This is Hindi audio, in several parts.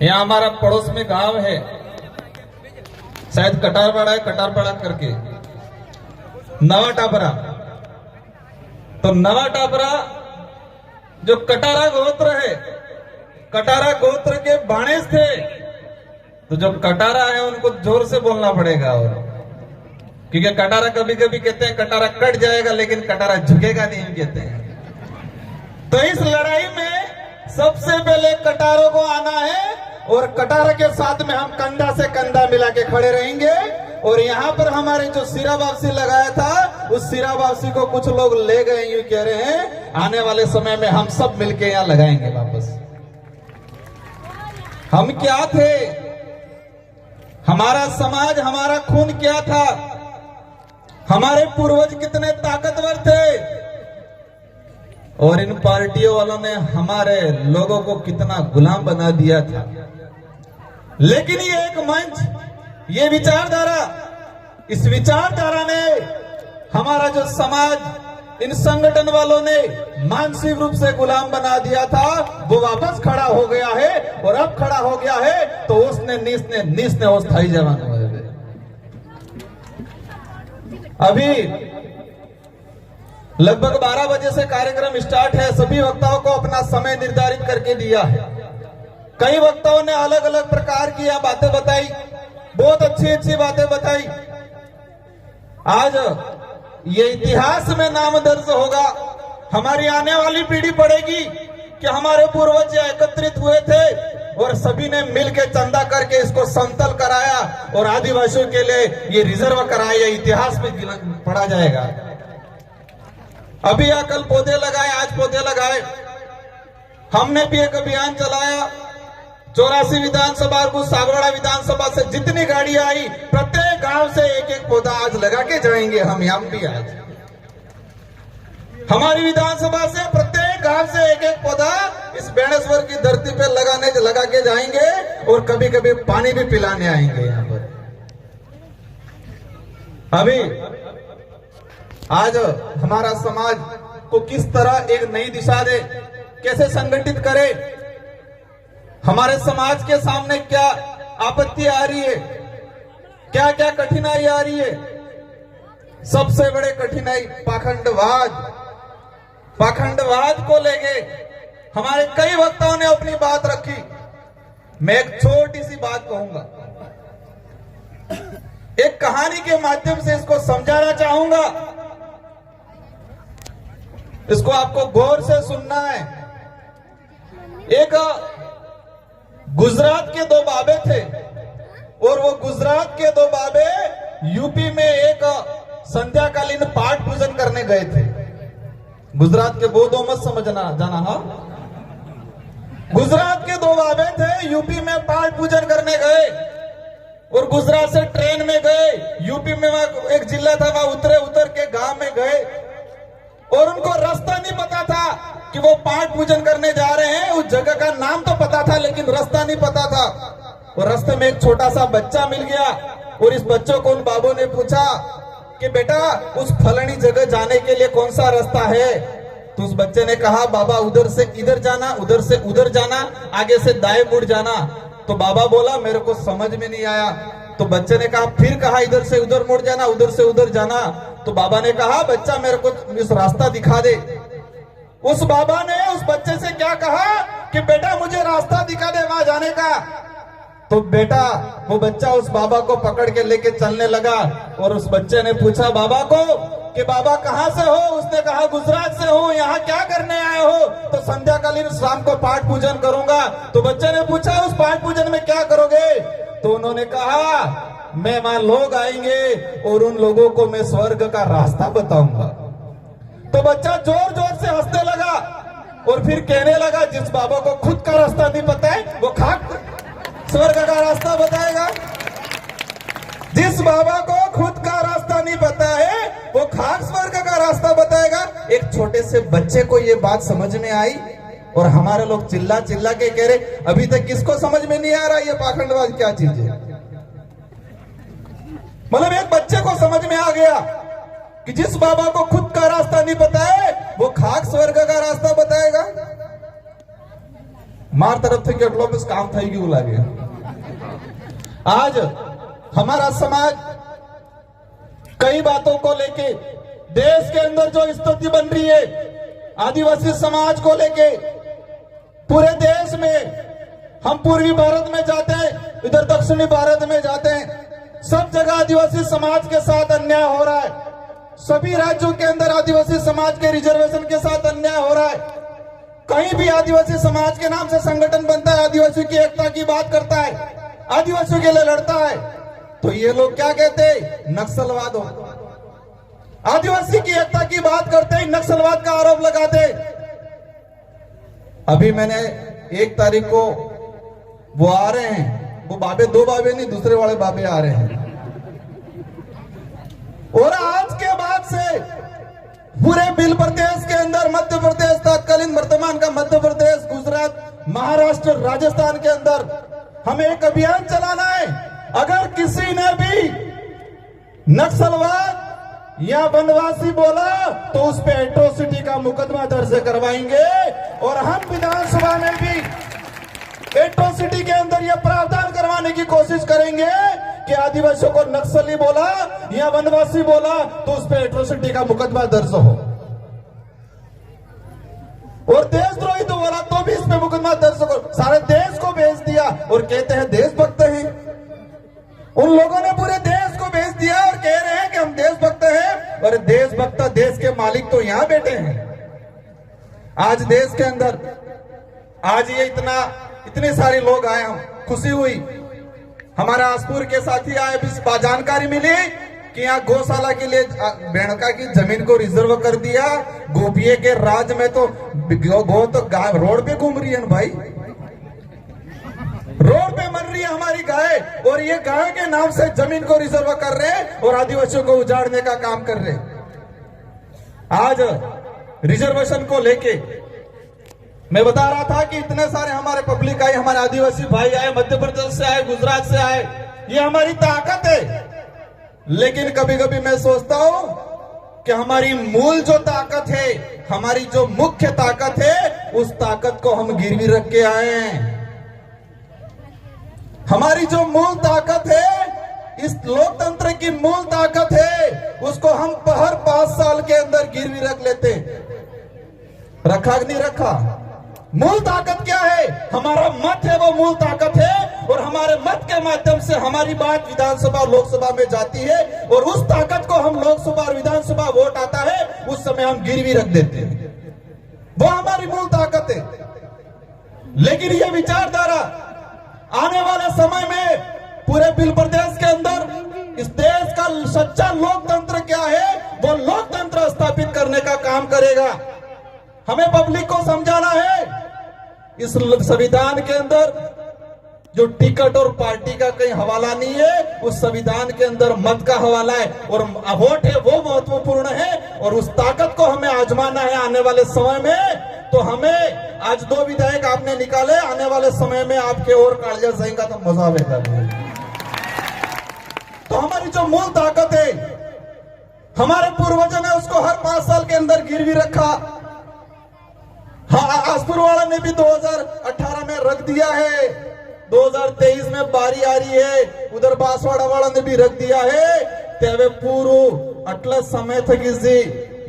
यहाँ हमारा पड़ोस में गांव है, शायद कटारपाड़ा है, कटारपाड़ा करके नवा टापरा। तो नवा टापरा जो कटारा गोत्र है, कटारा गोत्र के बाणेज थे। तो जो कटारा है उनको जोर से बोलना पड़ेगा, और क्योंकि कटारा कभी कभी कहते हैं कटारा कट जाएगा, लेकिन कटारा झुकेगा नहीं कहते हैं। तो इस लड़ाई में सबसे पहले कटारों को आना है, और कटारा के साथ में हम कंधा से कंधा मिला के खड़े रहेंगे। और यहाँ पर हमारे जो सिरा वापसी लगाया था, उस सिरा वापसी को कुछ लोग ले गए, यूं कह रहे हैं आने वाले समय में हम सब मिलके यहाँ लगाएंगे वापस। हम क्या थे, हमारा समाज, हमारा खून क्या था, हमारे पूर्वज कितने ताकतवर थे, और इन पार्टियों वालों ने हमारे लोगों को कितना गुलाम बना दिया था। लेकिन ये एक मंच, ये विचारधारा, इस विचारधारा ने हमारा जो समाज, इन संगठन वालों ने मानसिक रूप से गुलाम बना दिया था, वो वापस खड़ा हो गया है। और अब खड़ा हो गया है तो उसने नीस ने वो स्थायी जवान हुए। अभी लगभग 12 बजे से कार्यक्रम स्टार्ट है। सभी वक्ताओं को अपना समय निर्धारित करके दिया है। कई वक्ताओं ने अलग अलग प्रकार की यह बातें बताई, बहुत अच्छी अच्छी बातें बताई। आज ये इतिहास में नाम दर्ज होगा, हमारी आने वाली पीढ़ी पढ़ेगी कि हमारे पूर्वज एकत्रित हुए थे और सभी ने मिलकर चंदा करके इसको समतल कराया और आदिवासियों के लिए ये रिजर्व कराया। इतिहास में पढ़ा जाएगा। अभी कल पौधे लगाए, आज पौधे लगाए। हमने भी एक अभियान चलाया। 84 विधानसभा को सागवाड़ा विधानसभा से जितनी गाड़ियां आई, प्रत्येक गांव से एक एक पौधा आज लगा के जाएंगे। हम भी आज हमारी विधानसभा से प्रत्येक गांव से एक एक पौधा इस बेणेश्वर की धरती पे लगा के जाएंगे, और कभी कभी पानी भी पिलाने आएंगे यहाँ पर। अभी आज हमारा समाज को किस तरह एक नई दिशा दे, कैसे संगठित करे, हमारे समाज के सामने क्या आपत्ति आ रही है, क्या क्या कठिनाई आ रही है। सबसे बड़े कठिनाई पाखंडवाद को लेके हमारे कई वक्ताओं ने अपनी बात रखी। मैं एक छोटी सी बात कहूंगा, एक कहानी के माध्यम से इसको समझाना चाहूंगा। इसको आपको गौर से सुनना है। एक गुजरात के दो बाबे थे, और वो गुजरात के दो बाबे यूपी में एक संध्याकालीन पाठ पूजन करने गए थे। गुजरात के बोधो मत समझना जाना। हाँ, गुजरात के दो बाबे थे, यूपी में पाठ पूजन करने गए, और गुजरात से ट्रेन में गए। यूपी में वहां एक जिला था, वहां उतर के गांव में गए, और उनको रास्ता नहीं पता था कि वो पाठ पूजन करने जा रहे हैं। उस जगह का नाम तो पता था, लेकिन रास्ता नहीं पता था। और रास्ते में एक छोटा सा बच्चा मिल गया, और इस बच्चों को उन बाबों ने पूछा कि बेटा उस फलानी जगह जाने के लिए कौन सा रास्ता है। तो उस बच्चे ने कहा बाबा उधर से इधर जाना, उधर से उधर जाना, आगे से दाएं मुड़ जाना। तो बाबा बोला मेरे को समझ में नहीं आया। तो बच्चे ने कहा, फिर कहा इधर से उधर मुड़ जाना, उधर से उधर जाना। तो बाबा ने कहा बच्चा मेरे को इस रास्ता दिखा दे। उस बाबा ने उस बच्चे से क्या कहा कि बेटा मुझे रास्ता दिखा दे वहां जाने का। तो बेटा वो बच्चा उस बाबा को पकड़ के लेके चलने लगा, और उस बच्चे ने पूछा बाबा को कि बाबा कहां से हो। उसने कहा गुजरात से हूं, यहाँ क्या करने आए हो। तो संध्याकालीन शाम को पाठ पूजन करूंगा। तो बच्चे ने पूछा उस पाठ पूजन में क्या करोगे। तो उन्होंने कहा मैं वहां लोग आएंगे और उन लोगों को मैं स्वर्ग का रास्ता बताऊंगा। तो बच्चा जोर जोर से हंसने लगा, और फिर कहने लगा जिस बाबा को खुद का रास्ता नहीं पता है वो खाक स्वर्ग का रास्ता बताएगा। जिस बाबा को खुद का रास्ता नहीं पता है वो खाक स्वर्ग का रास्ता बताएगा। एक छोटे से बच्चे को ये बात समझ में आई, और हमारे लोग चिल्ला चिल्ला के कह रहे अभी तक किसको समझ में नहीं आ रहा ये पाखंडवाद क्या चीज है। मतलब एक बच्चे को समझ में आ गया कि जिस बाबा को खुद का रास्ता नहीं पता है वो खाक स्वर्ग का रास्ता बताएगा। मार तरफ थे કેટલો બસ કામ થઈ ગયું લાગે। आज हमारा समाज कई बातों को लेके देश के अंदर जो स्थिति बन रही है, आदिवासी समाज को लेके पूरे देश में, हम पूर्वी भारत में जाते हैं, इधर दक्षिणी भारत में जाते हैं, सब जगह आदिवासी समाज के साथ अन्याय हो रहा है। सभी राज्यों के अंदर आदिवासी समाज के रिजर्वेशन के साथ अन्याय हो रहा है। कहीं भी आदिवासी समाज के नाम से संगठन बनता है, आदिवासियों की एकता की बात करता है, आदिवासियों के लिए लड़ता है, तो ये लोग क्या कहते हैं? नक्सलवाद हो। आदिवासी की एकता की बात करते ही नक्सलवाद का आरोप लगाते। अभी मैंने 1 तारीख को वो आ रहे हैं, वो बाबे, 2 बाबे नहीं, दूसरे वाले बाबे आ रहे हैं, और आज के बाद से पूरे बिल प्रदेश के अंदर, मध्य प्रदेश, तत्कालीन वर्तमान का मध्य प्रदेश, गुजरात, महाराष्ट्र, राजस्थान के अंदर हमें एक अभियान चलाना है। अगर किसी ने भी नक्सलवाद या वनवासी बोला तो उस पे एट्रोसिटी का मुकदमा दर्ज करवाएंगे, और हम विधानसभा में भी एट्रोसिटी के अंदर यह प्रावधान करवाने की कोशिश करेंगे कि आदिवासियों को नक्सली बोला या वनवासी बोला तो उस पे एट्रोसिटी का मुकदमा दर्ज हो, और देशद्रोही तो बोला तो भी इस पे मुकदमा दर्ज हो। सारे देश को भेज दिया और कहते हैं देशभक्त हैं। उन लोगों ने पूरे देश को भेज दिया और कह रहे हैं कि हम देशभक्त हैं, और देशभक्त, देश के मालिक तो यहां बैठे हैं। आज देश के अंदर आज ये इतने सारे लोग आए, हम खुशी हुई। हमारा आसपुर के साथी आए, भी जानकारी मिली कि यहाँ गौशाला के लिए बेणका की जमीन को रिजर्व कर दिया। गोपिये के राज में तो गौ तो गाय रोड पे घूम रही है भाई, रोड पे मर रही है हमारी गाय, और ये गाय के नाम से जमीन को रिजर्व कर रहे हैं और आदिवासियों को उजाड़ने का काम कर रहे हैं। आज रिजर्वेशन को लेके मैं बता रहा था कि इतने सारे हमारे पब्लिक आए, हमारे आदिवासी भाई आए, मध्य प्रदेश से आए, गुजरात से आए, ये हमारी ताकत है। लेकिन कभी कभी मैं सोचता हूं कि हमारी मूल जो ताकत है, हमारी जो मुख्य ताकत है, उस ताकत को हम गिरवी रख के आए हैं। हमारी जो मूल ताकत है, इस लोकतंत्र की मूल ताकत है, उसको हम हर 5 साल के अंदर गिरवी रख लेते। रखा कि नहीं रखा? मूल ताकत क्या है? हमारा मत है, वो मूल ताकत है, और हमारे मत के माध्यम से हमारी बात विधानसभा और लोकसभा में जाती है, और उस ताकत को हम लोकसभा और विधानसभा वोट आता है उस समय हम गिरवी रख देते हैं। वो हमारी मूल ताकत है। लेकिन ये विचारधारा आने वाले समय में पूरे बिल प्रदेश के अंदर इस देश का सच्चा लोकतंत्र क्या है, वो लोकतंत्र स्थापित करने का काम करेगा। हमें पब्लिक को समझाना है इस संविधान के अंदर जो टिकट और पार्टी का कहीं हवाला नहीं है, उस संविधान के अंदर मत का हवाला है, और वोट है वो महत्वपूर्ण है, और उस ताकत को हमें आजमाना है आने वाले समय में। तो हमें आज 2 विधायक आपने निकाले, आने वाले समय में आपके और कालिया जाएगा तो मजा आएगा। तो हमारी जो मूल ताकत है, हमारे पूर्वजों ने उसको हर 5 साल के अंदर गिरवी रखा। हाँ, आसपुर वाला ने भी 2018 में रख दिया है, 2023 में बारी आ रही है, उधर बांसवाड़ा वाला ने भी रख दिया है। तेवे पूरू अटला समय थे कि जी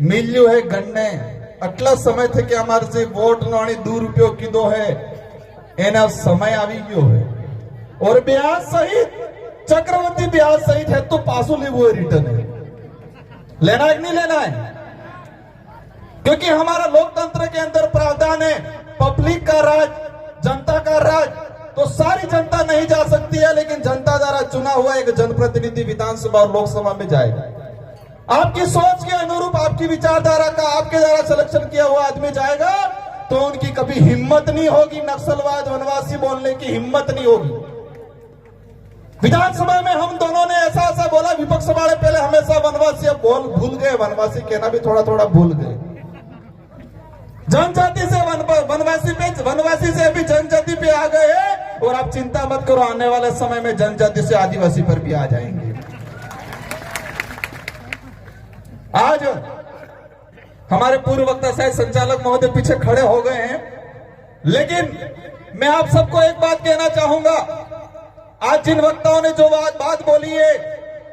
मिल्यू है गन्ने, अटला समय थे कि हमारे से वोट नोनी 2 रुपयों की दो है, एना समय आवी गयो है, और ब्याज सहित, चक्रवर्ती ब्याज सहित है तो पासो लेवो है, रिटर्न है। लेना है कि नहीं लेना है? क्योंकि हमारा लोकतंत्र के अंदर प्रावधान है पब्लिक का राज, जनता का राज। तो सारी जनता नहीं जा सकती है, लेकिन जनता द्वारा चुना हुआ एक जनप्रतिनिधि विधानसभा और लोकसभा में जाएगा। आपकी सोच के अनुरूप, आपकी विचारधारा का आपके द्वारा सिलेक्शन किया हुआ आदमी जाएगा, तो उनकी कभी हिम्मत नहीं होगी नक्सलवाद, वनवासी बोलने की हिम्मत नहीं होगी। विधानसभा में हम दोनों ने ऐसा बोला, विपक्ष वाले पहले हमेशा वनवासी भूल गए, वनवासी कहना भी थोड़ा थोड़ा भूल गए। जनजाति से वनवासी से अभी जनजाति पे आ गए हैं, और आप चिंता मत करो, आने वाले समय में जनजाति से आदिवासी पर भी आ जाएंगे। आज हमारे पूर्व वक्ता शायद संचालक महोदय पीछे खड़े हो गए हैं, लेकिन मैं आप सबको एक बात कहना चाहूंगा, आज जिन वक्ताओं ने जो बात बोली है,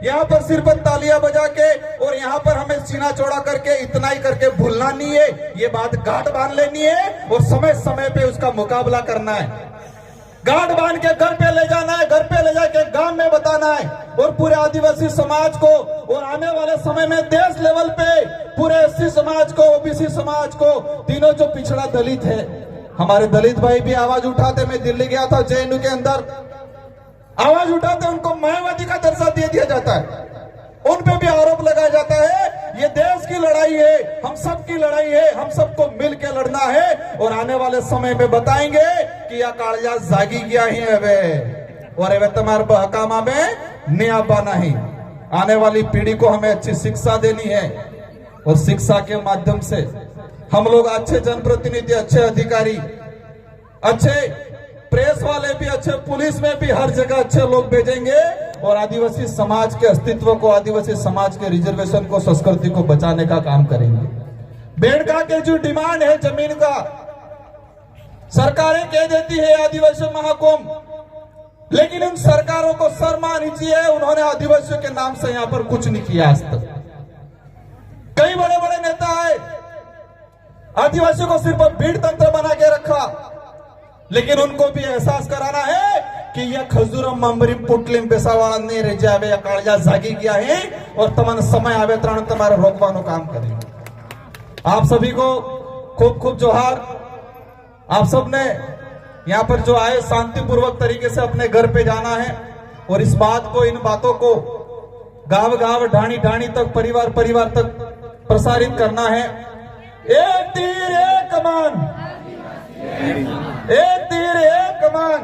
यहाँ पर सिर्फ तालियां बजा के और यहाँ पर हमें सीना चौड़ा करके इतना ही करके भूलना नहीं है, ये बात गांठ बांध लेनी है और समय समय पे उसका मुकाबला करना है। गांठ बांध के घर पे ले जाना है, घर पे ले जाके गांव में बताना है और पूरे आदिवासी समाज को और आने वाले समय में देश लेवल पे पूरे एससी समाज को, ओबीसी समाज को, तीनों जो पिछड़ा दलित है, हमारे दलित भाई भी आवाज उठाते। मैं दिल्ली गया था, जेएनयू के अंदर आवाज उठाते, उनको मायावादी का दर्जा दे दिया जाता है, उन पे भी आरोप लगाया जाता है। ये देश की लड़ाई है, हम सब की लड़ाई है, हम सबको मिल के लड़ना है और आने वाले समय में बताएंगे कि यह कालिया जागी गया ही है और वे तुम्हारे बहकामा में नया बना है। आने वाली पीढ़ी को हमें अच्छी शिक्षा देनी है और शिक्षा के माध्यम से हम लोग अच्छे जनप्रतिनिधि, अच्छे अधिकारी, अच्छे प्रेस वाले भी, अच्छे पुलिस में भी हर जगह अच्छे लोग भेजेंगे और आदिवासी समाज के अस्तित्व को, आदिवासी समाज के रिजर्वेशन को, संस्कृति को बचाने का काम करेंगे। बेड़का के जो डिमांड है जमीन का, सरकारें कह देती है आदिवासी महाकुंभ, लेकिन उन सरकारों को शर्म आनी चाहिए, उन्होंने आदिवासियों के नाम से यहाँ पर कुछ नहीं किया आज तक। कई बड़े बड़े नेता है, आदिवासियों को सिर्फ भीड़ तंत्र बना के रखा, लेकिन उनको भी एहसास कराना है कि यह खजूरम मंबरीम पुटलिम पेशावाड़ा नहीं रह जावे, या कालिया जागी गया है और तमन समय आवे त्राण तुम्हारे रोकवानो काम करेंगे। आप सभी को खूब खूब जोहार। आप सब ने यहाँ पर जो आए शांतिपूर्वक तरीके से अपने घर पे जाना है और इस बात को, इन बातों को गांव गांव, ढाणी ढाणी तक, परिवार परिवार तक प्रसारित करना है। एक तीर एक कमान, एक तीर एक कमान।